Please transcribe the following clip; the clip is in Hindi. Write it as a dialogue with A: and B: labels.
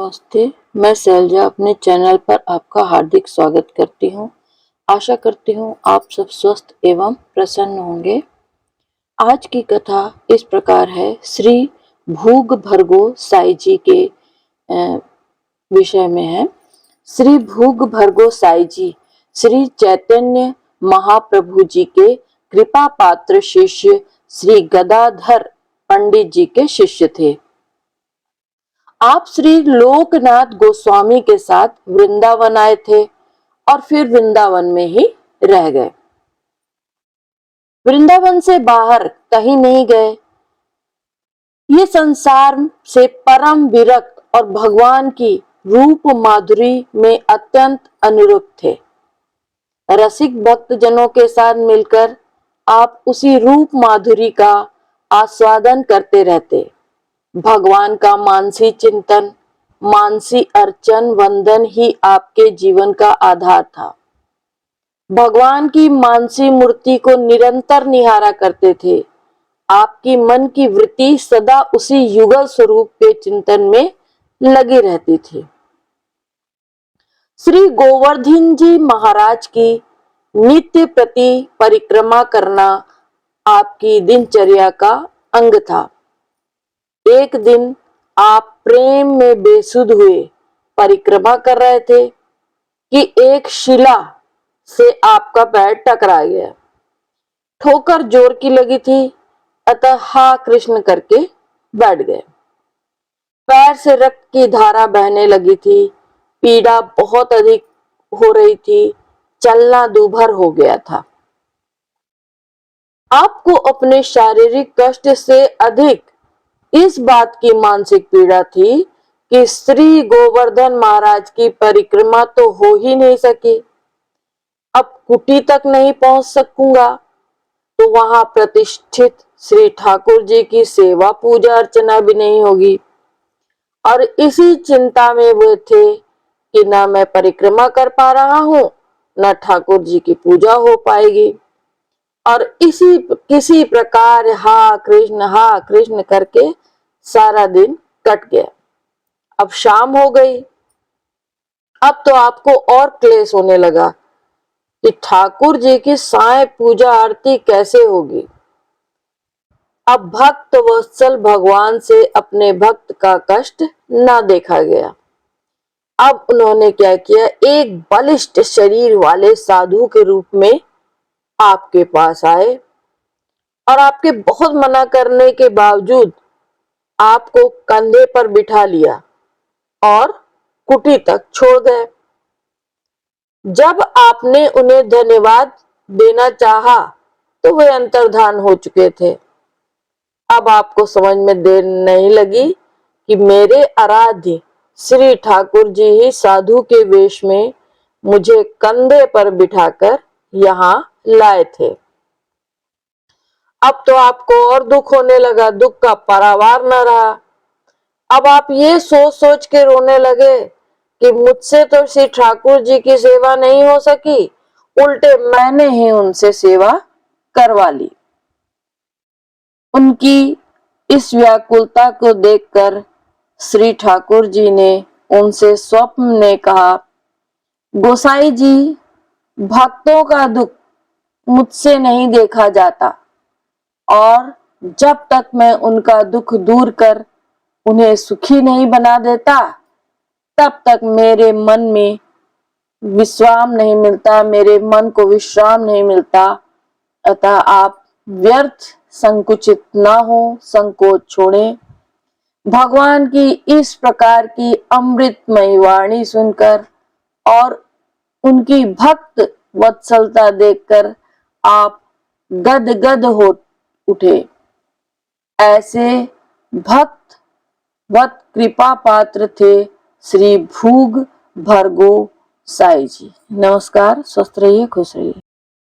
A: नमस्ते, मैं शैलजा अपने चैनल पर आपका हार्दिक स्वागत करती हूँ। आशा करती हूँ आप सब स्वस्थ एवं प्रसन्न होंगे। आज की कथा इस प्रकार है। श्री भूग भर्गो साई जी के विषय में है। श्री भूग भर्गो साई जी श्री चैतन्य महाप्रभु जी के कृपा पात्र शिष्य श्री गदाधर पंडित जी के शिष्य थे। आप श्री लोकनाथ गोस्वामी के साथ वृंदावन आए थे और फिर वृंदावन में ही रह गए। वृंदावन से बाहर कहीं नहीं गए। ये संसार से परम विरक्त और भगवान की रूप माधुरी में अत्यंत अनुरक्त थे। रसिक भक्त जनों के साथ मिलकर आप उसी रूप माधुरी का आस्वादन करते रहते। भगवान का मानसी चिंतन, मानसी अर्चन वंदन ही आपके जीवन का आधार था। भगवान की मानसी मूर्ति को निरंतर निहारा करते थे। आपकी मन की वृत्ति सदा उसी युगल स्वरूप के चिंतन में लगी रहती थी। श्री गोवर्धन जी महाराज की नित्य प्रति परिक्रमा करना आपकी दिनचर्या का अंग था। एक दिन आप प्रेम में बेसुध हुए परिक्रमा कर रहे थे कि एक शिला से आपका पैर टकरा गया। ठोकर जोर की लगी थी, अतः हा कृष्ण करके बैठ गए। पैर से रक्त की धारा बहने लगी थी। पीड़ा बहुत अधिक हो रही थी। चलना दूभर हो गया था। आपको अपने शारीरिक कष्ट से अधिक इस बात की मानसिक पीड़ा थी कि श्री गोवर्धन महाराज की परिक्रमा तो हो ही नहीं सकी। अब कुटी तक नहीं पहुंच सकूंगा तो वहां प्रतिष्ठित श्री ठाकुर जी की सेवा पूजा अर्चना भी नहीं होगी। और इसी चिंता में वो थे कि न मैं परिक्रमा कर पा रहा हूं, न ठाकुर जी की पूजा हो पाएगी। और इसी किसी प्रकार हा कृष्ण करके सारा दिन कट गया। अब शाम हो गई। अब तो आपको और क्लेश होने लगा कि ठाकुर जी की साय पूजा आरती कैसे होगी। अब भक्त वत्सल भगवान से अपने भक्त का कष्ट ना देखा गया। अब उन्होंने क्या किया, एक बलिष्ठ शरीर वाले साधु के रूप में आपके पास आए और आपके बहुत मना करने के बावजूद आपको कंधे पर बिठा लिया और कुटी तक छोड़ गए। जब आपने उन्हें धन्यवाद देना चाहा तो वे अंतर्धान हो चुके थे। अब आपको समझ में देर नहीं लगी कि मेरे आराध्य श्री ठाकुर जी ही साधु के वेश में मुझे कंधे पर बिठाकर यहाँ लाए थे। अब तो आपको और दुख होने लगा, दुख का पारावार न रहा। अब आप ये सोच सोच के रोने लगे कि मुझसे तो श्री ठाकुर जी की सेवा नहीं हो सकी, उल्टे मैंने ही उनसे सेवा करवा ली। उनकी इस व्याकुलता को देखकर श्री ठाकुर जी ने उनसे स्वप्न में कहा, गोसाई जी, भक्तों का दुख मुझसे नहीं देखा जाता और जब तक मैं उनका दुख दूर कर उन्हें सुखी नहीं बना देता तब तक मेरे मन में विश्राम नहीं मिलता, मेरे मन को विश्राम नहीं मिलता। अतः आप व्यर्थ संकुचित ना हो, संकोच छोड़ें। भगवान की इस प्रकार की अमृतमयी वाणी सुनकर और उनकी भक्त वत्सलता देखकर आप गदगद हो उठे। ऐसे भक्त वत कृपा पात्र थे श्री भूग भर्गो साई जी। नमस्कार, स्वस्थ रहिए, खुश रहिए।